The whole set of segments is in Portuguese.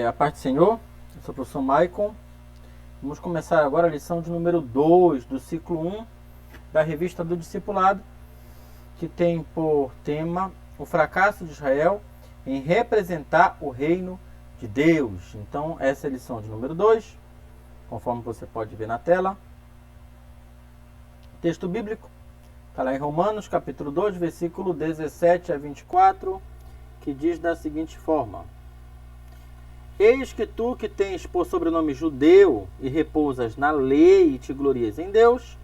A paz do Senhor, eu sou o professor Maicon. Vamos começar agora a lição de número 2 do ciclo 1 da revista do Discipulado, que tem por tema o fracasso de Israel em representar o reino de Deus. Então, essa é a lição de número 2, conforme você pode ver na tela. Texto bíblico está lá em Romanos, capítulo 2, versículo 17 a 24, que diz da seguinte forma: Eis que tu que tens por sobrenome judeu e repousas na lei e te glorias em Deus,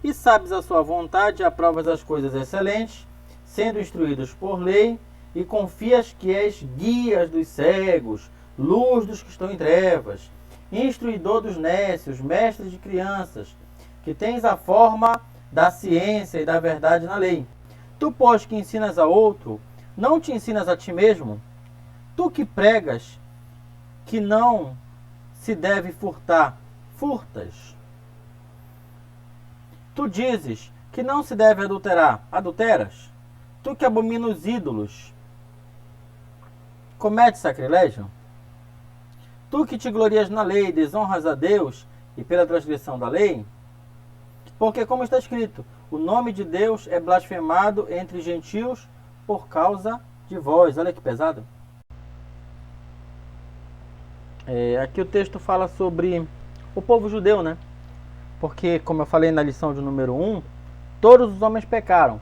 e sabes a sua vontade e aprovas as coisas excelentes, sendo instruídos por lei, e confias que és guias dos cegos, luz dos que estão em trevas, instruidor dos nécios, mestre de crianças, que tens a forma da ciência e da verdade na lei. Tu, pois, que ensinas a outro, não te ensinas a ti mesmo? Tu que pregas que não se deve furtar, furtas. Tu dizes que não se deve adulterar, adulteras. Tu que abomina os ídolos, cometes sacrilégio. Tu que te glorias na lei, desonras a Deus e pela transgressão da lei. Porque, como está escrito, o nome de Deus é blasfemado entre gentios por causa de vós. Olha que pesado. Aqui o texto fala sobre o povo judeu, né? Porque, como eu falei na lição de número 1, todos os homens pecaram.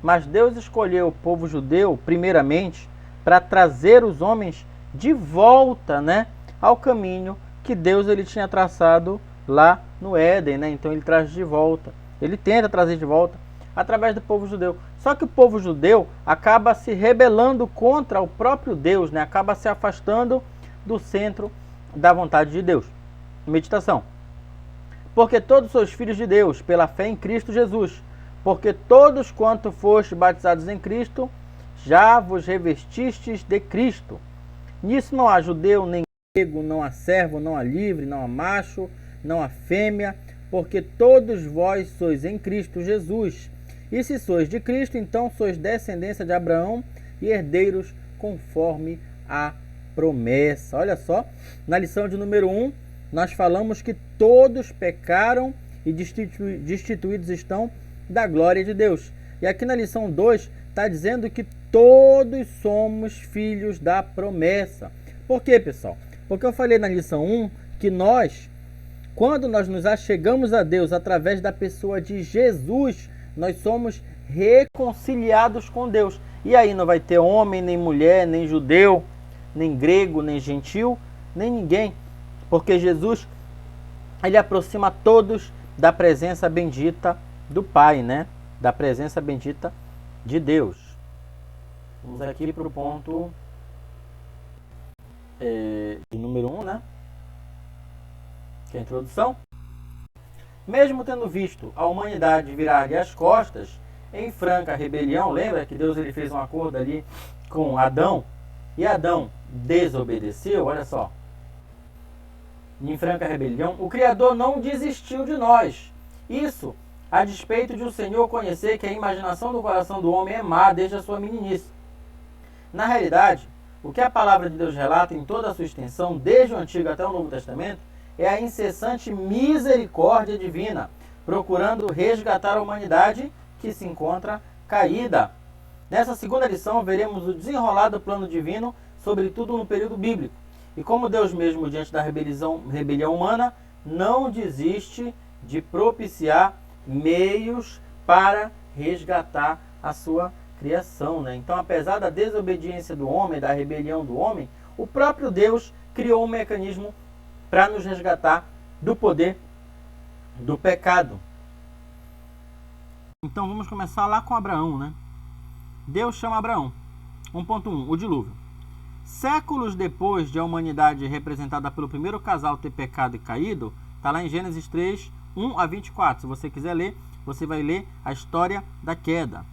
Mas Deus escolheu o povo judeu, primeiramente, para trazer os homens de volta, né, ao caminho que Deus ele tinha traçado lá no Éden, né? Então ele traz de volta. Ele tenta trazer de volta através do povo judeu. Só que o povo judeu acaba se rebelando contra o próprio Deus, né? Acaba se afastando do centro da vontade de Deus. Meditação. Porque todos sois filhos de Deus, pela fé em Cristo Jesus. Porque todos quanto foste batizados em Cristo, já vos revestistes de Cristo. Nisso não há judeu, nem grego, não há servo, não há livre, não há macho, não há fêmea, porque todos vós sois em Cristo Jesus. E se sois de Cristo, então sois descendência de Abraão e herdeiros conforme a promessa. Olha só, na lição de número 1, nós falamos que todos pecaram e destituídos estão da glória de Deus. E aqui na lição 2 está dizendo que todos somos filhos da promessa. Por quê, pessoal? Porque eu falei na lição 1 que nós, quando nós nos achegamos a Deus através da pessoa de Jesus, nós somos reconciliados com Deus. E aí não vai ter homem, nem mulher, nem judeu, nem grego, nem gentil, nem ninguém. Porque Jesus, ele aproxima todos da presença bendita do Pai, né? Da presença bendita de Deus. Vamos aqui para o ponto número 1, né? Que é a introdução. Mesmo tendo visto a humanidade virar-lhe as costas em franca rebelião, lembra que Deus ele fez um acordo ali com Adão, e Adão desobedeceu, olha só. Em franca rebelião, o Criador não desistiu de nós. Isso a despeito de o Senhor conhecer que a imaginação do coração do homem é má desde a sua meninice. Na realidade, o que a palavra de Deus relata em toda a sua extensão, desde o Antigo até o Novo Testamento, é a incessante misericórdia divina, procurando resgatar a humanidade que se encontra caída. Nessa segunda lição, veremos o desenrolar do plano divino, sobretudo no período bíblico. E como Deus mesmo, diante da rebelião humana, não desiste de propiciar meios para resgatar a sua criação, né? Então, apesar da desobediência do homem, da rebelião do homem, o próprio Deus criou um mecanismo para nos resgatar do poder do pecado. Então, vamos começar lá com Abraão, né? Deus chama Abraão. 1.1, o dilúvio. Séculos depois de a humanidade representada pelo primeiro casal ter pecado e caído, está lá em Gênesis 3, 1 a 24. Se você quiser ler, você vai ler a história da queda.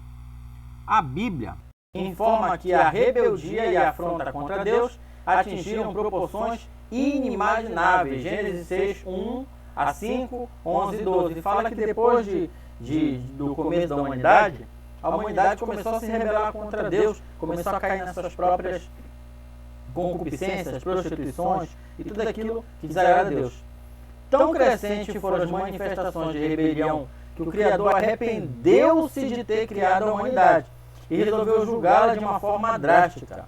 A Bíblia informa que a rebeldia e a afronta contra Deus atingiram proporções inimagináveis. Gênesis 6, 1 a 5, 11 e 12. Ele fala que depois do começo da humanidade, a humanidade começou a se rebelar contra Deus, começou a cair nas suas próprias concupiscências, prostituições e tudo aquilo que desagrada a Deus. Tão crescentes foram as manifestações de rebelião que o Criador arrependeu-se de ter criado a humanidade e resolveu julgá-la de uma forma drástica.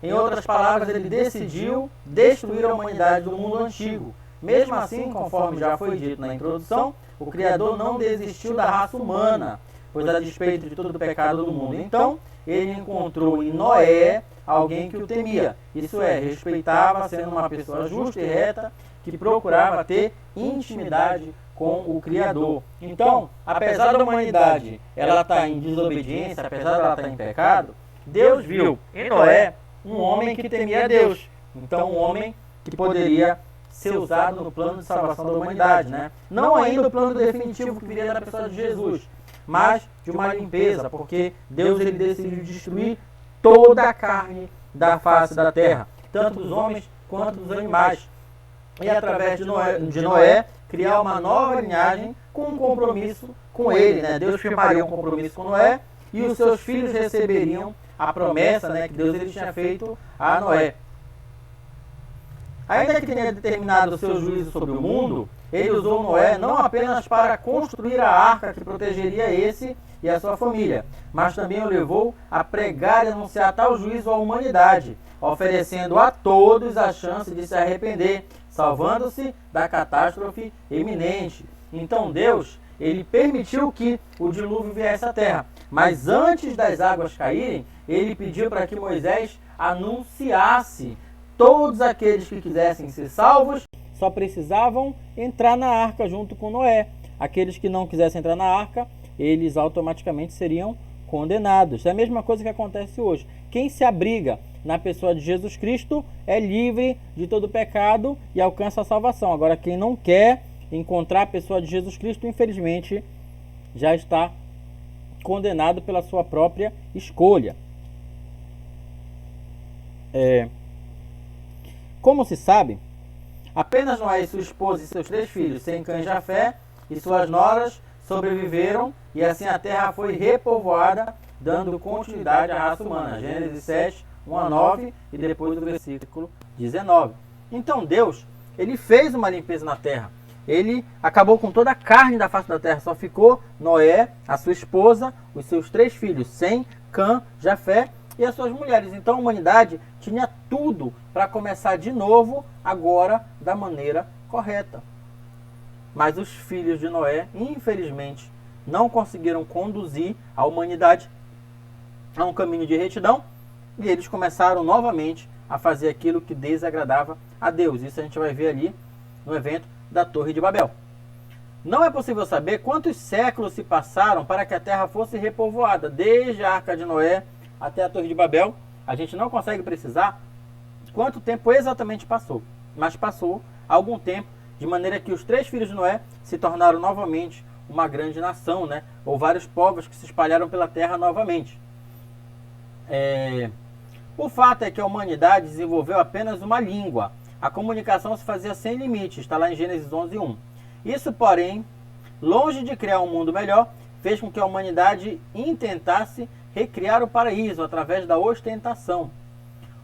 Em outras palavras, ele decidiu destruir a humanidade do mundo antigo. Mesmo assim, conforme já foi dito na introdução, o Criador não desistiu da raça humana, pois a despeito de todo o pecado do mundo. Então, ele encontrou em Noé alguém que o temia. Isso é, respeitava, sendo uma pessoa justa e reta, que procurava ter intimidade com o Criador. Então, apesar da humanidade ela estar em desobediência, apesar dela estar em pecado, Deus viu em Noé um homem que temia a Deus. Então, um homem que poderia ser usado no plano de salvação da humanidade, né? Não ainda o plano definitivo que viria da pessoa de Jesus, mas de uma limpeza, porque Deus ele decidiu destruir toda a carne da face da terra, tanto dos homens quanto dos animais. E através de Noé criar uma nova linhagem com um compromisso com ele, né? Deus firmaria um compromisso com Noé e os seus filhos receberiam a promessa, né, que Deus ele tinha feito a Noé. Ainda que tenha determinado o seu juízo sobre o mundo, ele usou Noé não apenas para construir a arca que protegeria esse e a sua família, mas também o levou a pregar e anunciar tal juízo à humanidade, oferecendo a todos a chance de se arrepender, salvando-se da catástrofe iminente. Então Deus, ele permitiu que o dilúvio viesse à terra, mas antes das águas caírem, ele pediu para que Moisés anunciasse todos aqueles que quisessem ser salvos, só precisavam entrar na arca junto com Noé. Aqueles que não quisessem entrar na arca, eles automaticamente seriam condenados. É a mesma coisa que acontece hoje. Quem se abriga na pessoa de Jesus Cristo é livre de todo pecado e alcança a salvação. Agora, quem não quer encontrar a pessoa de Jesus Cristo, infelizmente, já está condenado pela sua própria escolha. Como se sabe, apenas Noé e sua esposa e seus 3 filhos, Sem, Cã e Jafé, e suas noras sobreviveram, e assim a terra foi repovoada, dando continuidade à raça humana. Gênesis 7, 1 a 9 e depois do versículo 19. Então Deus, ele fez uma limpeza na terra. Ele acabou com toda a carne da face da terra. Só ficou Noé, a sua esposa, os seus 3 filhos, Sem, Cã, Jafé e as suas mulheres. Então a humanidade tinha tudo para começar de novo, agora da maneira correta. Mas os filhos de Noé, infelizmente, não conseguiram conduzir a humanidade a um caminho de retidão, e eles começaram novamente a fazer aquilo que desagradava a Deus. Isso a gente vai ver ali no evento da Torre de Babel. Não é possível saber quantos séculos se passaram para que a terra fosse repovoada, desde a Arca de Noé até a Torre de Babel. A gente não consegue precisar quanto tempo exatamente passou, mas passou algum tempo, de maneira que os 3 filhos de Noé se tornaram novamente uma grande nação, né? Ou vários povos que se espalharam pela terra novamente. O fato é que a humanidade desenvolveu apenas uma língua. A comunicação se fazia sem limites, está lá em Gênesis 11, 1. Isso, porém, longe de criar um mundo melhor, fez com que a humanidade intentasse recriar o paraíso através da ostentação.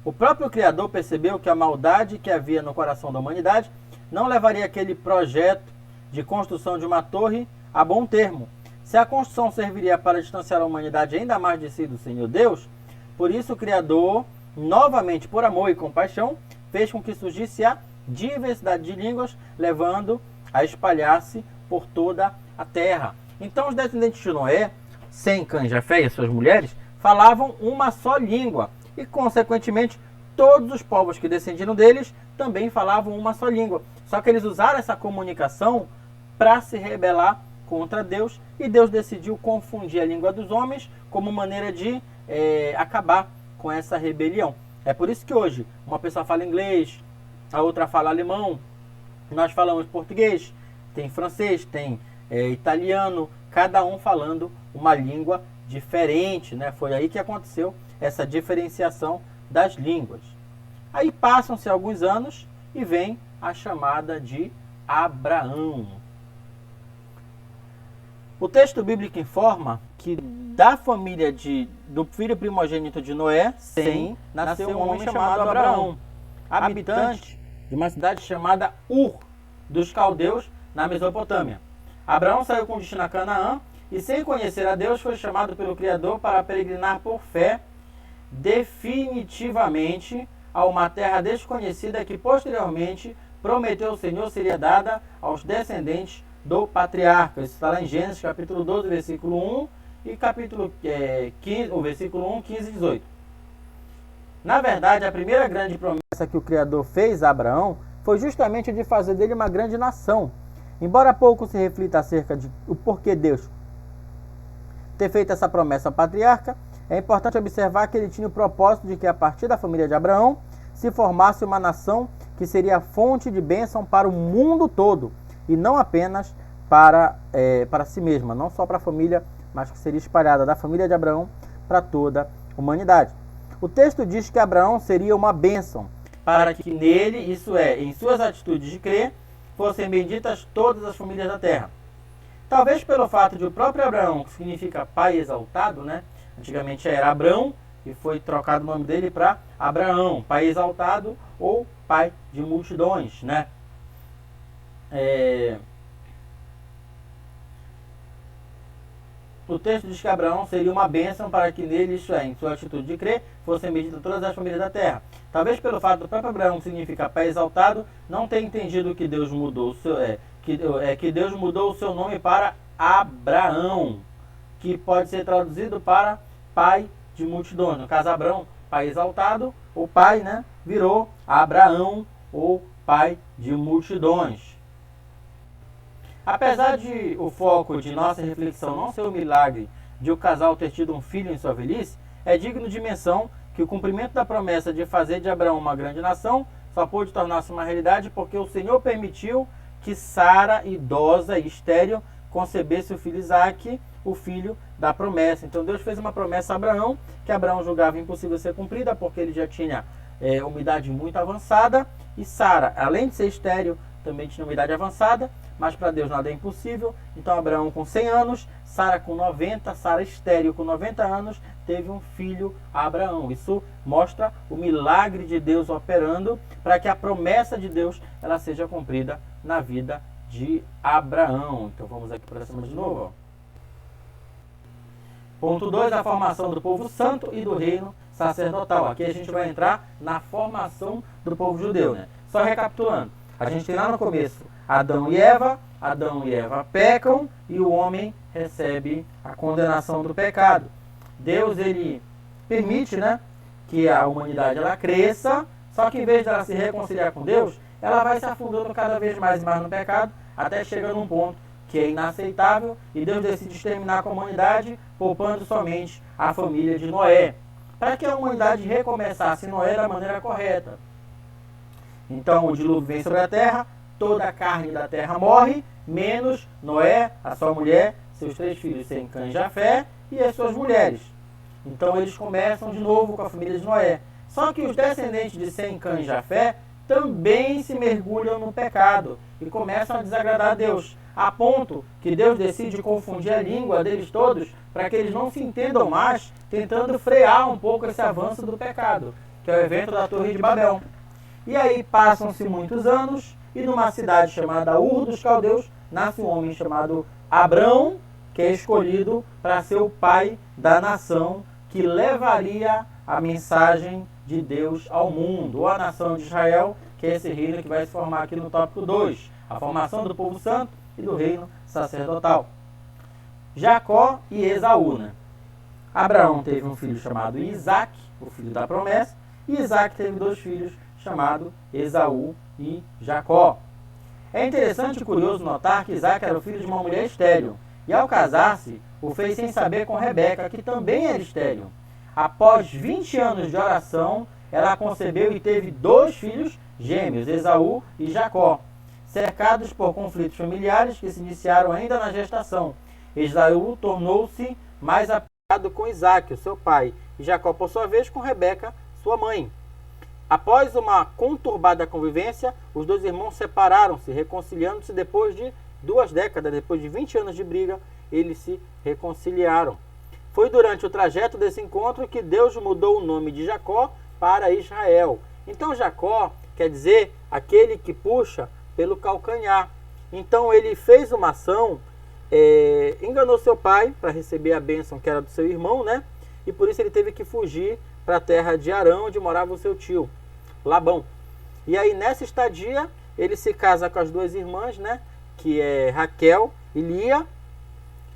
O próprio Criador percebeu que a maldade que havia no coração da humanidade não levaria aquele projeto de construção de uma torre a bom termo. Se a construção serviria para distanciar a humanidade ainda mais de si do Senhor Deus, por isso o Criador, novamente por amor e compaixão, fez com que surgisse a diversidade de línguas, levando a espalhar-se por toda a terra. Então os descendentes de Noé, Sem, Cã e Jafé e as suas mulheres, falavam uma só língua e, consequentemente, todos os povos que descendiam deles também falavam uma só língua. Só que eles usaram essa comunicação para se rebelar contra Deus, e Deus decidiu confundir a língua dos homens como maneira de acabar com essa rebelião. É por isso que hoje uma pessoa fala inglês, a outra fala alemão, nós falamos português, tem francês, tem italiano, cada um falando uma língua diferente, né? Foi aí que aconteceu essa diferenciação das línguas. Aí passam-se alguns anos e vem a chamada de Abraão. O texto bíblico informa que da família do filho primogênito de Noé, Sem, nasceu um homem chamado Abraão, habitante de uma cidade chamada Ur, dos caldeus, na Mesopotâmia. Abraão saiu com destino a Canaã e, sem conhecer a Deus, foi chamado pelo Criador para peregrinar por fé definitivamente a uma terra desconhecida que posteriormente prometeu o Senhor seria dada aos descendentes do patriarca. Isso está lá em Gênesis capítulo 12, versículo 1 e capítulo 15, o versículo 1, 15 e 18. Na verdade, a primeira grande promessa que o Criador fez a Abraão foi justamente de fazer dele uma grande nação. Embora pouco se reflita acerca de o porquê Deus ter feito essa promessa ao patriarca, é importante observar que ele tinha o propósito de que a partir da família de Abraão se formasse uma nação que seria fonte de bênção para o mundo todo, e não apenas para si mesma, não só para a família, mas que seria espalhada da família de Abraão para toda a humanidade. O texto diz que Abraão seria uma bênção, para que nele, isso é, em suas atitudes de crer, fossem benditas todas as famílias da terra. Talvez pelo fato de o próprio Abraão, que significa pai exaltado, né? Antigamente era Abrão e foi trocado o nome dele para Abraão, pai exaltado ou pai de multidões, né? O texto diz que Abraão seria uma bênção para que nele, isso é, em sua atitude de crer, fossem benditas todas as famílias da terra. Talvez pelo fato do próprio Abraão, que significa pai exaltado, não tenha entendido que Deus mudou que Deus mudou o seu nome para Abraão, que pode ser traduzido para pai de multidões. No caso, Abraão, pai exaltado, o pai, né, virou Abraão, ou pai de multidões. Apesar de o foco de nossa reflexão não ser o milagre de o casal ter tido um filho em sua velhice, é digno de menção que o cumprimento da promessa de fazer de Abraão uma grande nação só pôde tornar-se uma realidade porque o Senhor permitiu que Sara, idosa e estéril, concebesse o filho Isaque, o filho da promessa. Então Deus fez uma promessa a Abraão, que Abraão julgava impossível ser cumprida, porque ele já tinha uma idade muito avançada, e Sara, além de ser estéril, também tinha uma idade avançada, mas para Deus nada é impossível. Então Abraão com 100 anos, Sara com 90, Sara estéril com 90 anos, teve um filho a Abraão. Isso mostra o milagre de Deus operando para que a promessa de Deus ela seja cumprida na vida de Abraão. Então vamos aqui para cima de novo. Ó. Ponto 2, a formação do povo santo e do reino sacerdotal. Aqui a gente vai entrar na formação do povo judeu, né? Só recapitulando. A gente tem lá no começo Adão e Eva pecam e o homem recebe a condenação do pecado. Deus, ele permite, né, que a humanidade ela cresça, só que em vez de ela se reconciliar com Deus, ela vai se afundando cada vez mais e mais no pecado, até chegar num ponto que é inaceitável, e Deus decide exterminar a humanidade, poupando somente a família de Noé, para que a humanidade recomeçasse Noé da maneira correta. Então o dilúvio vem sobre a terra, toda a carne da terra morre, menos Noé, a sua mulher, seus 3 filhos, Sem, Cã e Jafé, e as suas mulheres. Então eles começam de novo com a família de Noé. Só que os descendentes de Sem, Cã e Jafé também se mergulham no pecado e começam a desagradar a Deus, a ponto que Deus decide confundir a língua deles todos para que eles não se entendam mais, tentando frear um pouco esse avanço do pecado, que é o evento da Torre de Babel. E aí passam-se muitos anos e numa cidade chamada Ur dos Caldeus nasce um homem chamado Abrão, que é escolhido para ser o pai da nação que levaria a mensagem de Deus ao mundo, ou a nação de Israel, que é esse reino que vai se formar aqui no tópico 2, a formação do povo santo e do reino sacerdotal. Jacó e Esaú, né? Abraão teve um filho chamado Isaque, o filho da promessa, e Isaque teve 2 filhos chamados Esaú e Jacó. É interessante e curioso notar que Isaque era o filho de uma mulher estéril, e ao casar-se, o fez sem saber com Rebeca, que também era estéril. Após 20 anos de oração, ela concebeu e teve 2 filhos gêmeos, Esaú e Jacó, cercados por conflitos familiares que se iniciaram ainda na gestação. Esaú tornou-se mais apegado com Isaque, o seu pai, e Jacó, por sua vez, com Rebeca, sua mãe. Após uma conturbada convivência, os 2 irmãos separaram-se, reconciliando-se depois de 2 décadas, depois de 20 anos de briga, eles se reconciliaram. Foi durante o trajeto desse encontro que Deus mudou o nome de Jacó para Israel. Então Jacó quer dizer aquele que puxa pelo calcanhar. Então ele fez uma ação, enganou seu pai para receber a bênção que era do seu irmão, né? E por isso ele teve que fugir para a terra de Arão, onde morava o seu tio, Labão. E aí nessa estadia, ele se casa com as duas irmãs, né? Que é Raquel e Lia.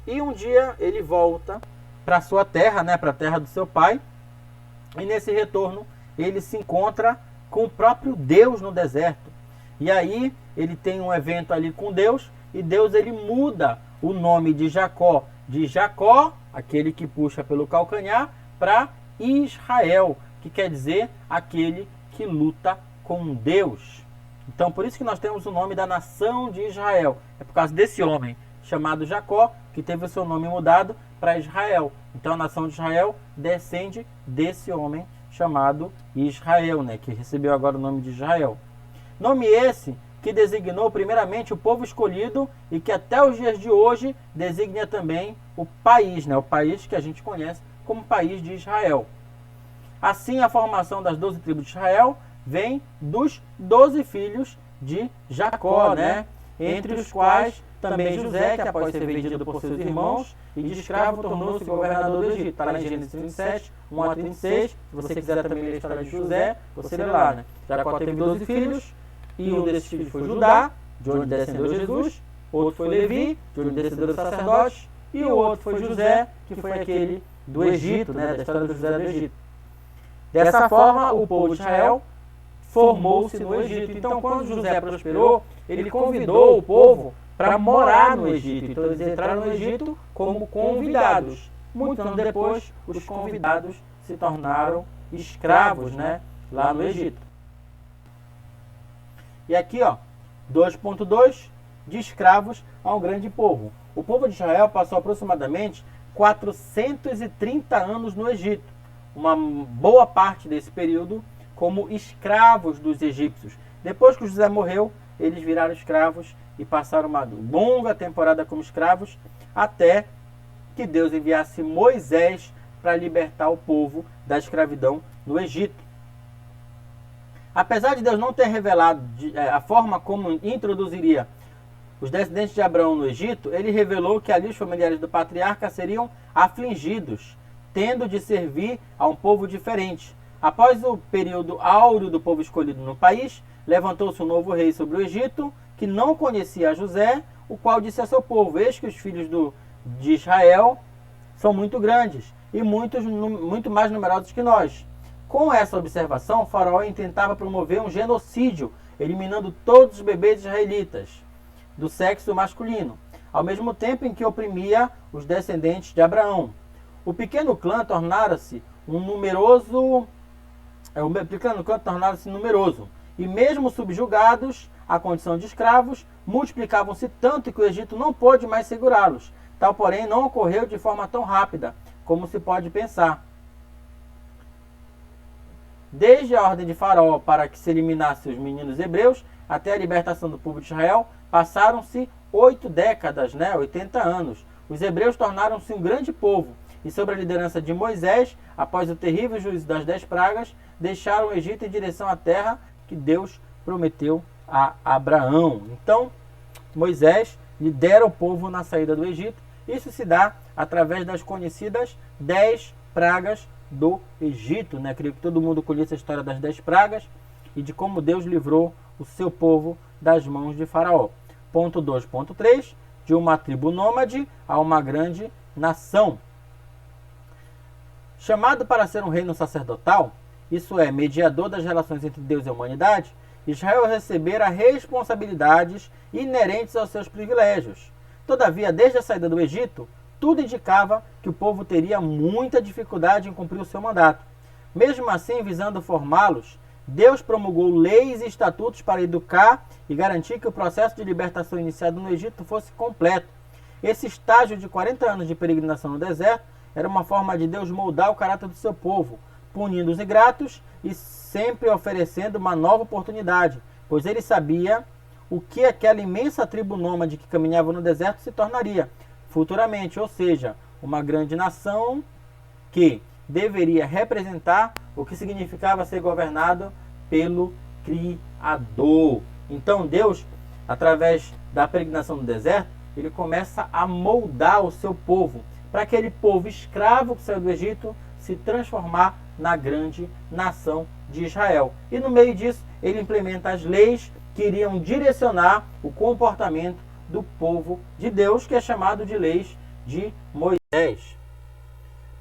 E um dia ele volta para sua terra, né? Para a terra do seu pai. E nesse retorno, ele se encontra com o próprio Deus no deserto. E aí ele tem um evento ali com Deus. E Deus ele muda o nome de Jacó, aquele que puxa pelo calcanhar, para Israel, que quer dizer aquele que luta com Deus. Então por isso que nós temos o nome da nação de Israel. É por causa desse homem chamado Jacó que teve o seu nome mudado para Israel. Então a nação de Israel descende desse homem chamado Israel, né, que recebeu agora o nome de Israel. Nome esse que designou primeiramente o povo escolhido e que até os dias de hoje designa também o país, né, o país que a gente conhece como país de Israel. Assim, a formação das 12 tribos de Israel vem dos 12 filhos de Jacó, né, entre os quais também José, que após ser vendido por seus irmãos e de escravo, tornou-se governador do Egito. Está lá em Gênesis 37, 1 a 36. Se você quiser também ler a história de José, você lê lá, né? Jacó teve 12 filhos, e um desses filhos foi Judá, de onde descendeu Jesus. Outro foi Levi, de onde descendeu dos sacerdotes. E o outro foi José, que foi aquele do Egito, né? Da história do José do Egito. Dessa forma, o povo de Israel formou-se no Egito. Então, quando José prosperou, ele convidou o povo para morar no Egito. Então eles entraram no Egito como convidados. Muitos anos depois, os convidados se tornaram escravos, né, lá no Egito. E aqui, ó, 2.2, de escravos a um grande povo. O povo de Israel passou aproximadamente 430 anos no Egito. Uma boa parte desse período como escravos dos egípcios. Depois que José morreu, eles viraram escravos e passaram uma longa temporada como escravos, até que Deus enviasse Moisés para libertar o povo da escravidão no Egito. Apesar de Deus não ter revelado a forma como introduziria os descendentes de Abraão no Egito, ele revelou que ali os familiares do patriarca seriam afligidos, tendo de servir a um povo diferente. Após o período áureo do povo escolhido no país, levantou-se um novo rei sobre o Egito, que não conhecia José, o qual disse a seu povo: eis que os filhos de Israel são muito grandes e muito mais numerosos que nós. Com essa observação, o faraó intentava promover um genocídio, eliminando todos os bebês israelitas do sexo masculino, ao mesmo tempo em que oprimia os descendentes de Abraão. O pequeno clã tornara-se numeroso, e mesmo subjugados à condição de escravos, multiplicavam-se tanto que o Egito não pôde mais segurá-los. Tal, porém, não ocorreu de forma tão rápida como se pode pensar. Desde a ordem de Faraó para que se eliminasse os meninos hebreus, até a libertação do povo de Israel, passaram-se 8 décadas, 80 anos. Os hebreus tornaram-se um grande povo, e sob a liderança de Moisés, após o terrível juízo das 10 pragas, deixaram o Egito em direção à terra que Deus prometeu a Abraão. Então, Moisés lidera o povo na saída do Egito. Isso se dá através das conhecidas 10 pragas do Egito. Creio que todo mundo conhece a história das 10 pragas e de como Deus livrou o seu povo das mãos de Faraó. Ponto 2.3, de uma tribo nômade a uma grande nação. Chamado para ser um reino sacerdotal, isso é, mediador das relações entre Deus e a humanidade, Israel recebera responsabilidades inerentes aos seus privilégios. Todavia, desde a saída do Egito, tudo indicava que o povo teria muita dificuldade em cumprir o seu mandato. Mesmo assim, visando formá-los, Deus promulgou leis e estatutos para educar e garantir que o processo de libertação iniciado no Egito fosse completo. Esse estágio de 40 anos de peregrinação no deserto era uma forma de Deus moldar o caráter do seu povo, punindo os ingratos e sempre oferecendo uma nova oportunidade, pois ele sabia o que aquela imensa tribo nômade que caminhava no deserto se tornaria futuramente, ou seja, uma grande nação que deveria representar o que significava ser governado pelo Criador. Então Deus, através da peregrinação no deserto, ele começa a moldar o seu povo, para aquele povo escravo que saiu do Egito se transformar na grande nação de Israel. E no meio disso, ele implementa as leis que iriam direcionar o comportamento do povo de Deus, que é chamado de leis de Moisés.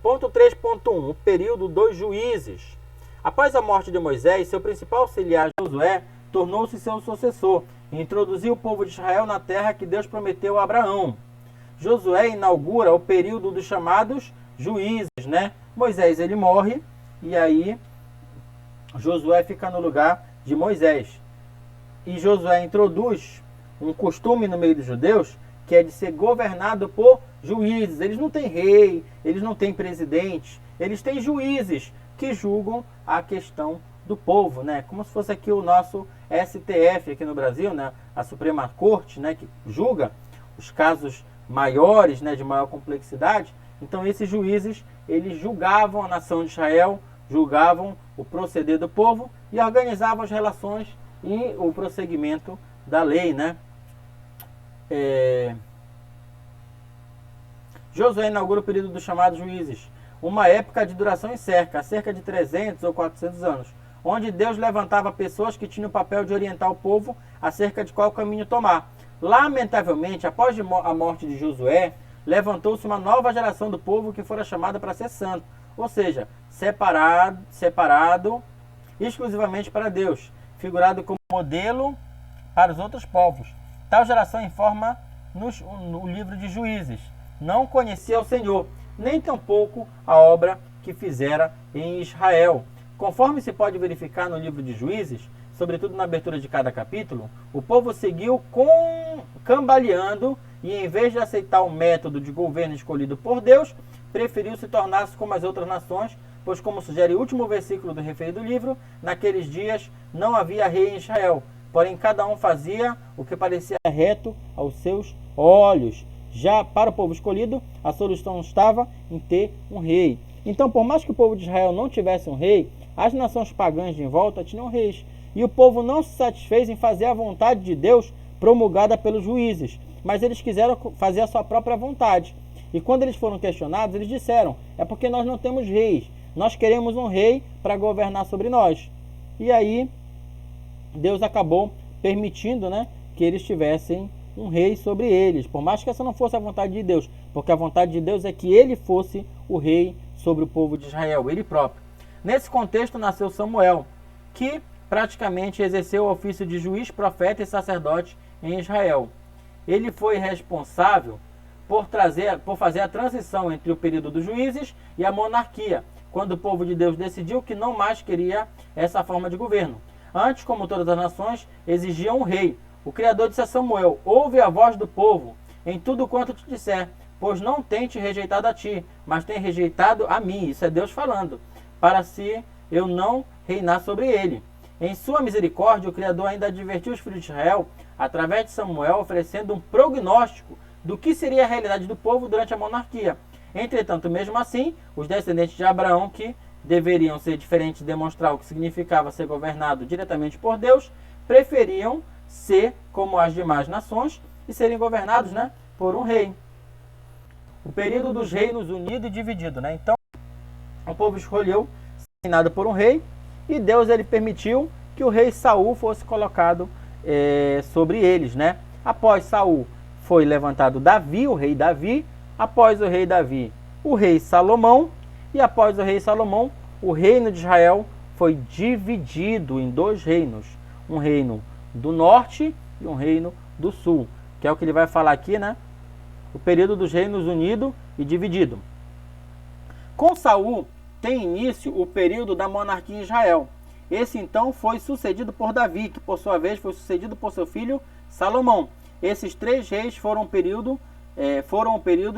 Ponto 3.1. O período dos juízes. Após a morte de Moisés, seu principal auxiliar Josué tornou-se seu sucessor e introduziu o povo de Israel na terra que Deus prometeu a Abraão. Josué inaugura o período dos chamados juízes, né? Moisés ele morre e aí Josué fica no lugar de Moisés. E Josué introduz um costume no meio dos judeus que é de ser governado por juízes. Eles não têm rei, eles não têm presidente, eles têm juízes que julgam a questão do povo, né? Como se fosse aqui o nosso STF aqui no Brasil, né? A Suprema Corte, né? Que julga os casos maiores, né? De maior complexidade. Então esses juízes, eles julgavam a nação de Israel, julgavam o proceder do povo e organizavam as relações e o prosseguimento da lei, né? Josué inaugura o período dos chamados juízes, uma época de duração incerta, cerca de 300 ou 400 anos, onde Deus levantava pessoas que tinham o papel de orientar o povo acerca de qual caminho tomar. Lamentavelmente, após a morte de Josué, levantou-se uma nova geração do povo que fora chamada para ser santo, ou seja, separado exclusivamente para Deus, figurado como modelo para os outros povos. Tal geração informa no livro de Juízes: não conhecia o Senhor, nem tampouco a obra que fizera em Israel. Conforme se pode verificar no livro de Juízes, sobretudo na abertura de cada capítulo, o povo seguiu cambaleando e, em vez de aceitar o método de governo escolhido por Deus, preferiu se tornar-se como as outras nações, pois, como sugere o último versículo do referido livro, naqueles dias não havia rei em Israel, porém cada um fazia o que parecia reto aos seus olhos. Já para o povo escolhido, a solução estava em ter um rei. Então, por mais que o povo de Israel não tivesse um rei, as nações pagãs de em volta tinham reis. E o povo não se satisfez em fazer a vontade de Deus promulgada pelos juízes, mas eles quiseram fazer a sua própria vontade. E quando eles foram questionados, eles disseram: é porque nós não temos reis, nós queremos um rei para governar sobre nós. E aí Deus acabou permitindo, né, que eles tivessem um rei sobre eles, por mais que essa não fosse a vontade de Deus, porque a vontade de Deus é que ele fosse o rei sobre o povo de Israel, ele próprio. Nesse contexto nasceu Samuel, que praticamente exerceu o ofício de juiz, profeta e sacerdote em Israel. Ele foi responsável por fazer a transição entre o período dos juízes e a monarquia, quando o povo de Deus decidiu que não mais queria essa forma de governo. Antes, como todas as nações, exigiam um rei. O Criador disse a Samuel: ouve a voz do povo em tudo quanto te disser, pois não tem te rejeitado a ti, mas tem rejeitado a mim. Isso é Deus falando, para se eu não reinar sobre ele. Em sua misericórdia, o Criador ainda advertiu os filhos de Israel, através de Samuel, oferecendo um prognóstico do que seria a realidade do povo durante a monarquia. Entretanto, mesmo assim, os descendentes de Abraão, que deveriam ser diferentes e demonstrar o que significava ser governado diretamente por Deus, preferiam ser como as demais nações e serem governados, né, por um rei. O período dos reinos unido e dividido, né? Então, o povo escolheu ser reinado por um rei e Deus ele permitiu que o rei Saul fosse colocado sobre eles, né? Após Saul foi levantado Davi, o rei Davi. Após o rei Davi, o rei Salomão. E após o rei Salomão, o reino de Israel foi dividido em dois reinos. Um reino do norte e um reino do sul, que é o que ele vai falar aqui, né? O período dos reinos unido e dividido. Com Saul tem início o período da monarquia em Israel. Esse então foi sucedido por Davi, que por sua vez foi sucedido por seu filho Salomão. Esses três reis foram um período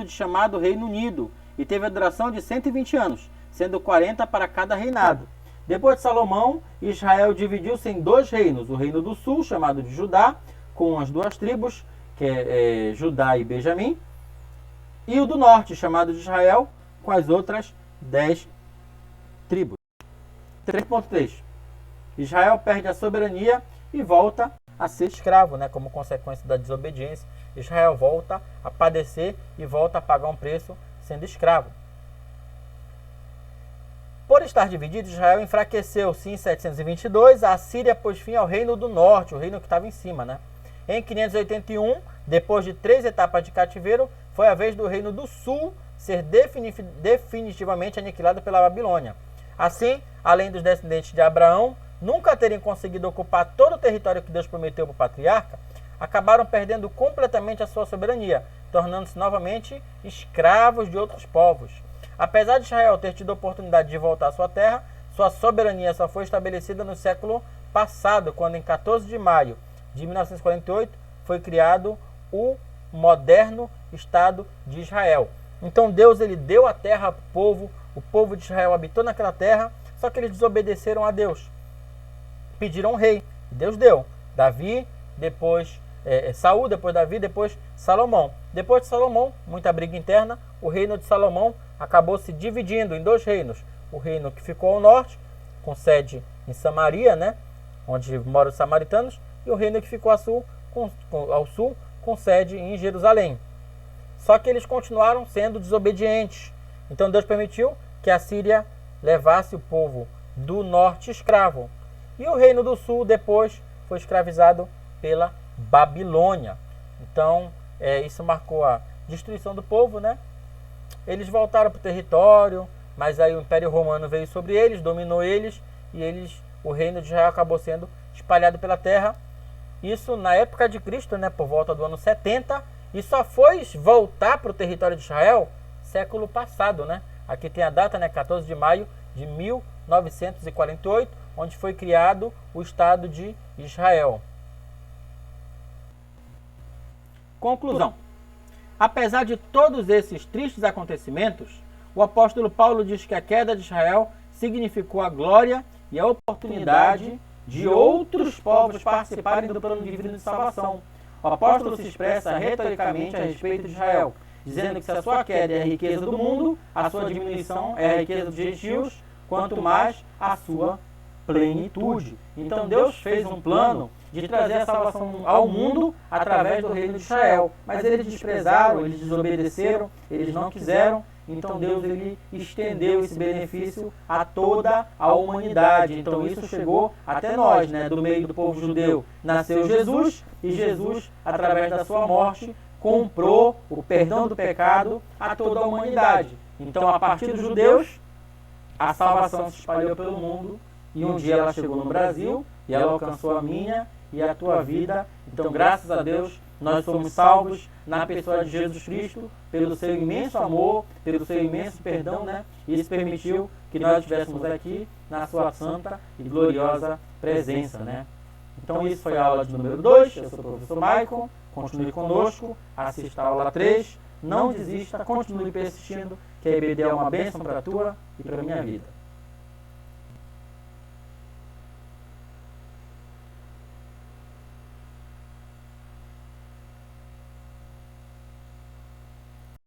de chamado Reino Unido e teve a duração de 120 anos, sendo 40 para cada reinado. Depois de Salomão, Israel dividiu-se em dois reinos: o reino do sul, chamado de Judá, com as duas tribos, que é Judá e Benjamim, e o do norte, chamado de Israel, com as outras 10 tribos. 3.3. Israel perde a soberania e volta a ser escravo, né, como consequência da desobediência. Israel volta a padecer e volta a pagar um preço sendo escravo. Por estar dividido, Israel enfraqueceu-se em 722, a Síria pôs fim ao reino do norte, o reino que estava em cima, né? Em 581, depois de 3 etapas de cativeiro, foi a vez do reino do sul ser definitivamente aniquilado pela Babilônia. Assim, além dos descendentes de Abraão nunca terem conseguido ocupar todo o território que Deus prometeu para o patriarca, acabaram perdendo completamente a sua soberania, tornando-se novamente escravos de outros povos. Apesar de Israel ter tido a oportunidade de voltar à sua terra, sua soberania só foi estabelecida no século passado, quando em 14 de maio de 1948 foi criado o moderno Estado de Israel. Então Deus ele deu a terra ao povo, o povo de Israel habitou naquela terra, só que eles desobedeceram a Deus. Pediram um rei, Deus deu. Davi, depois Saul, depois Davi, depois Salomão. Depois de Salomão, muita briga interna, o reino de Salomão acabou se dividindo em 2 reinos. O reino que ficou ao norte, com sede em Samaria, né, onde moram os samaritanos, e o reino que ficou ao sul, com sede em Jerusalém. Só que eles continuaram sendo desobedientes. Então Deus permitiu que a Síria levasse o povo do norte escravo. E o reino do sul depois foi escravizado pela Babilônia. Então isso marcou a destruição do povo, né? Eles voltaram para o território, mas aí o Império Romano veio sobre eles, dominou eles, e o reino de Israel acabou sendo espalhado pela terra. Isso na época de Cristo, né, por volta do ano 70, e só foi voltar para o território de Israel século passado, né? Aqui tem a data, né, 14 de maio de 1948, onde foi criado o Estado de Israel. Conclusão. Apesar de todos esses tristes acontecimentos, o apóstolo Paulo diz que a queda de Israel significou a glória e a oportunidade de outros povos participarem do plano divino de salvação. O apóstolo se expressa retoricamente a respeito de Israel, dizendo que se a sua queda é a riqueza do mundo, a sua diminuição é a riqueza dos gentios, quanto mais a sua plenitude. Então Deus fez um plano de trazer a salvação ao mundo através do reino de Israel. Mas eles desprezaram, eles desobedeceram, eles não quiseram. Então Deus ele estendeu esse benefício a toda a humanidade. Então isso chegou até nós, né? Do meio do povo judeu nasceu Jesus, e Jesus, através da sua morte, comprou o perdão do pecado a toda a humanidade. Então, a partir dos judeus, a salvação se espalhou pelo mundo, e um dia ela chegou no Brasil, e ela alcançou a minha e a tua vida. Então, graças a Deus, nós somos salvos na pessoa de Jesus Cristo, pelo seu imenso amor, pelo seu imenso perdão, né? E isso permitiu que nós estivéssemos aqui na sua santa e gloriosa presença, né? Então, isso foi a aula de número 2. Eu sou o professor Maicon. Continue conosco, assista a aula 3. Não desista, continue persistindo, que a EBD é uma bênção para a tua e para a minha vida.